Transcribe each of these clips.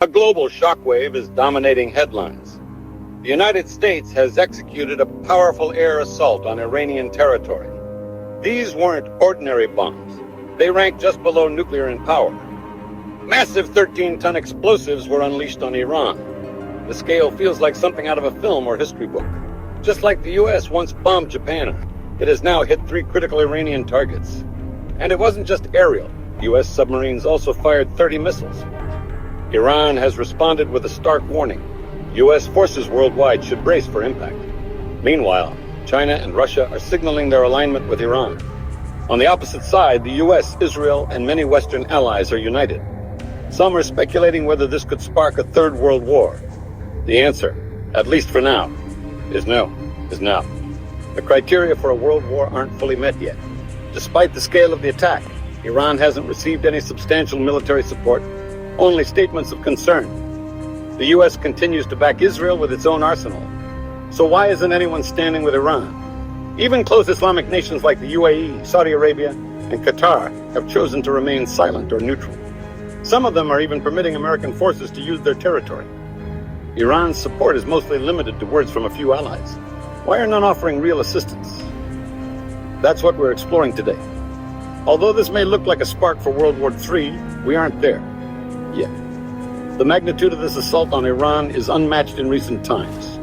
A global shockwave is dominating headlines. The United States has executed a powerful air assault on Iranian territory. These weren't ordinary bombs. They ranked just below nuclear in power. Massive 13-ton explosives were unleashed on Iran. The scale feels like something out of a film or history book. Just like the U.S. once bombed Japan, it has now hit 3 critical Iranian targets. And it wasn't just aerial. U.S. submarines also fired 30 missiles. Iran has responded with a stark warning. U.S. forces worldwide should brace for impact. Meanwhile, China and Russia are signaling their alignment with Iran. On the opposite side, the U.S., Israel, and many Western allies are united. Some are speculating whether this could spark a third world war. The answer, at least for now, is no, is now. The criteria for a world war aren't fully met yet. Despite the scale of the attack, Iran hasn't received any substantial military support, only statements of concern. The U.S. continues to back Israel with its own arsenal. So why isn't anyone standing with Iran? Even close Islamic nations like the UAE, Saudi Arabia, and Qatar have chosen to remain silent or neutral. Some of them are even permitting American forces to use their territory. Iran's support is mostly limited to words from a few allies. Why are none offering real assistance? That's what we're exploring today. Although this may look like a spark for World War III, we aren't there yet. The magnitude of this assault on Iran is unmatched in recent times.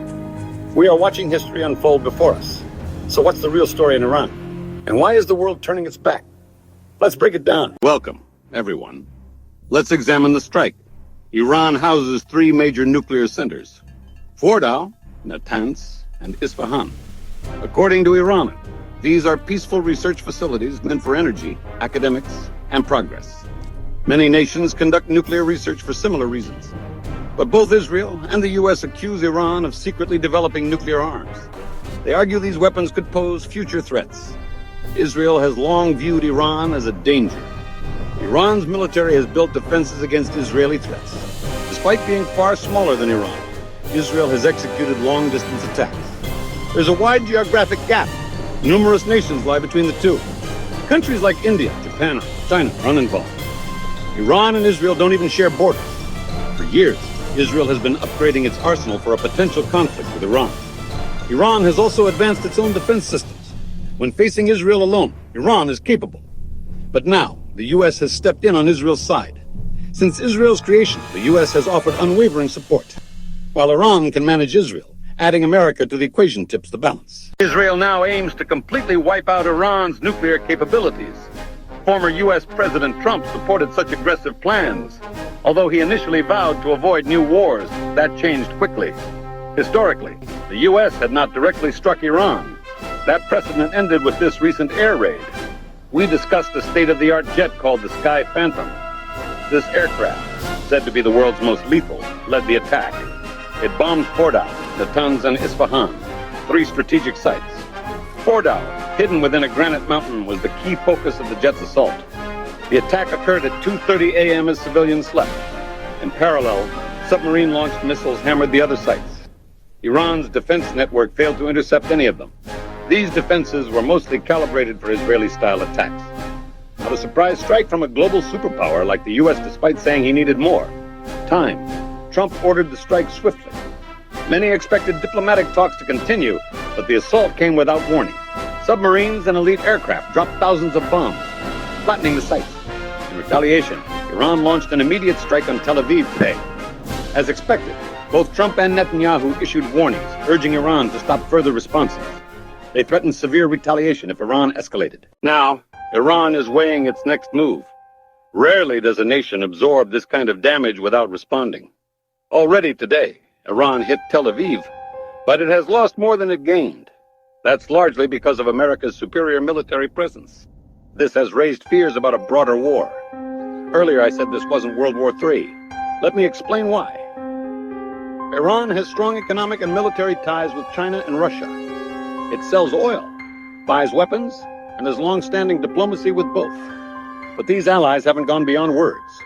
We are watching history unfold before us. So what's the real story in Iran? And why is the world turning its back? Let's break it down. Welcome, everyone. Let's examine the strike. Iran houses 3 major nuclear centers: Fordow, Natanz, and Isfahan. According to Iran, these are peaceful research facilities meant for energy, academics, and progress. Many nations conduct nuclear research for similar reasons. But both Israel and the U.S. accuse Iran of secretly developing nuclear arms. They argue these weapons could pose future threats. Israel has long viewed Iran as a danger. Iran's military has built defenses against Israeli threats. Despite being far smaller than Iran, Israel has executed long-distance attacks. There's a wide geographic gap. Numerous nations lie between the two. Countries like India, Japan, China are uninvolved. Iran and Israel don't even share borders. For years, Israel has been upgrading its arsenal for a potential conflict with Iran. Iran has also advanced its own defense systems. When facing Israel alone, Iran is capable. But now, the U.S. has stepped in on Israel's side. Since Israel's creation, the U.S. has offered unwavering support, while Iran can manage Israel. Adding America to the equation tips the balance. Israel now aims to completely wipe out Iran's nuclear capabilities. Former U.S. President Trump supported such aggressive plans. Although he initially vowed to avoid new wars, that changed quickly. Historically, the U.S. had not directly struck Iran. That precedent ended with this recent air raid. We discussed a state-of-the-art jet called the Sky Phantom. This aircraft, said to be the world's most lethal, led the attack. It bombed Fordow, Natanz, and Isfahan, 3 strategic sites. Fordow, hidden within a granite mountain, was the key focus of the jet's assault. The attack occurred at 2:30 a.m. as civilians slept. In parallel, submarine-launched missiles hammered the other sites. Iran's defense network failed to intercept any of them. These defenses were mostly calibrated for Israeli-style attacks. Not a surprise strike from a global superpower like the U.S. despite saying he needed more time. Trump ordered the strike swiftly. Many expected diplomatic talks to continue, but the assault came without warning. Submarines and elite aircraft dropped thousands of bombs, flattening the sites. In retaliation, Iran launched an immediate strike on Tel Aviv today. As expected, both Trump and Netanyahu issued warnings, urging Iran to stop further responses. They threatened severe retaliation if Iran escalated. Now, Iran is weighing its next move. Rarely does a nation absorb this kind of damage without responding. Already today, Iran hit Tel Aviv, but it has lost more than it gained. That's largely because of America's superior military presence. This has raised fears about a broader war. Earlier I said this wasn't World War III. Let me explain why. Iran has strong economic and military ties with China and Russia. It sells oil, buys weapons, and has long-standing diplomacy with both. But these allies haven't gone beyond words.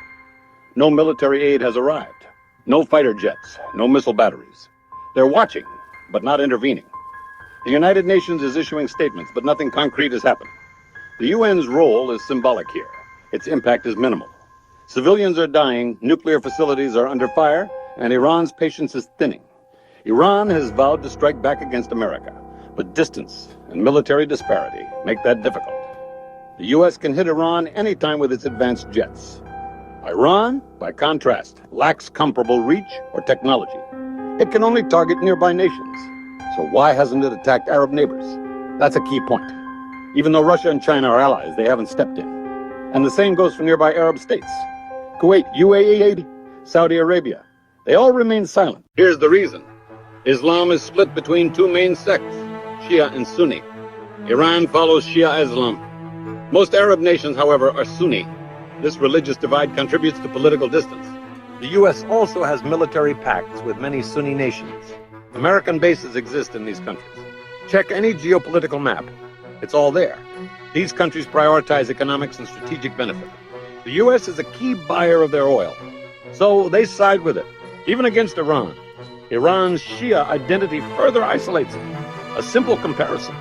No military aid has arrived. No fighter jets, no missile batteries. They're watching, but not intervening. The United Nations is issuing statements, but nothing concrete has happened. The UN's role is symbolic here. Its impact is minimal. Civilians are dying, nuclear facilities are under fire, and Iran's patience is thinning. Iran has vowed to strike back against America, but distance and military disparity make that difficult. The U.S. can hit Iran anytime with its advanced jets. Iran, by contrast, lacks comparable reach or technology. It can only target nearby nations. So why hasn't it attacked Arab neighbors? That's a key point. Even though Russia and China are allies, they haven't stepped in. And the same goes for nearby Arab states. Kuwait, UAE, Saudi Arabia. They all remain silent. Here's the reason. Islam is split between two main sects, Shia and Sunni. Iran follows Shia Islam. Most Arab nations, however, are Sunni. This religious divide contributes to political distance. The U.S. also has military pacts with many Sunni nations. American bases exist in these countries. Check any geopolitical map. It's all there. These countries prioritize economics and strategic benefit. The U.S. is a key buyer of their oil, so they side with it, even against Iran. Iran's Shia identity further isolates it. A simple comparison.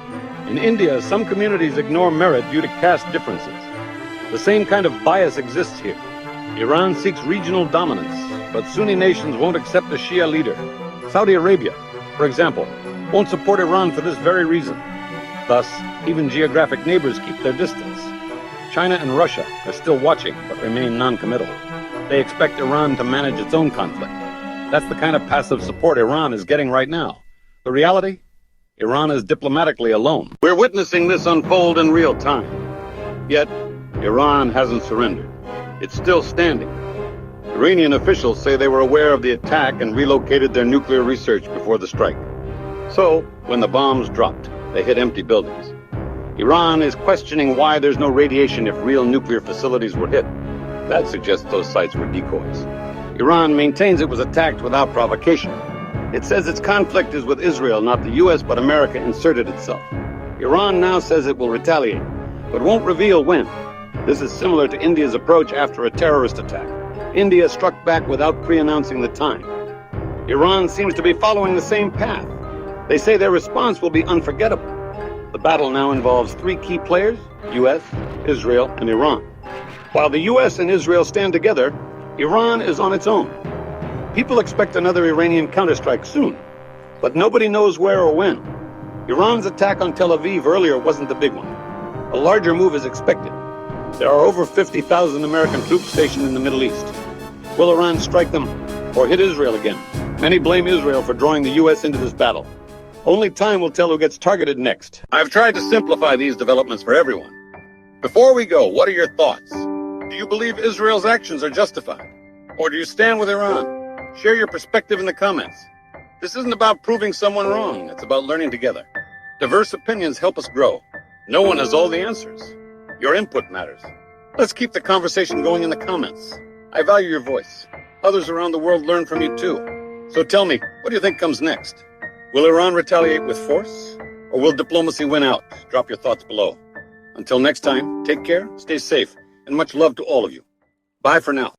In India, some communities ignore merit due to caste differences. The same kind of bias exists here. Iran seeks regional dominance, but Sunni nations won't accept a Shia leader. Saudi Arabia, for example, won't support Iran for this very reason. Thus, even geographic neighbors keep their distance. China and Russia are still watching, but remain non-committal. They expect Iran to manage its own conflict. That's the kind of passive support Iran is getting right now. The reality? Iran is diplomatically alone. We're witnessing this unfold in real time. Yet, Iran hasn't surrendered. It's still standing. Iranian officials say they were aware of the attack and relocated their nuclear research before the strike. So, when the bombs dropped, they hit empty buildings. Iran is questioning why there's no radiation if real nuclear facilities were hit. That suggests those sites were decoys. Iran maintains it was attacked without provocation. It says its conflict is with Israel, not the U.S., but America inserted itself. Iran now says it will retaliate, but won't reveal when. This is similar to India's approach after a terrorist attack. India struck back without pre-announcing the time. Iran seems to be following the same path. They say their response will be unforgettable. The battle now involves three key players, U.S., Israel, and Iran. While the U.S. and Israel stand together, Iran is on its own. People expect another Iranian counterstrike soon, but nobody knows where or when. Iran's attack on Tel Aviv earlier wasn't the big one. A larger move is expected. There are over 50,000 American troops stationed in the Middle East. Will Iran strike them or hit Israel again? Many blame Israel for drawing the U.S. into this battle. Only time will tell who gets targeted next. I've tried to simplify these developments for everyone. Before we go, what are your thoughts? Do you believe Israel's actions are justified? Or do you stand with Iran? Share your perspective in the comments. This isn't about proving someone wrong. It's about learning together. Diverse opinions help us grow. No one has all the answers. Your input matters. Let's keep the conversation going in the comments. I value your voice. Others around the world learn from you too. So tell me, what do you think comes next? Will Iran retaliate with force? Or will diplomacy win out? Drop your thoughts below. Until next time, take care, stay safe, and much love to all of you. Bye for now.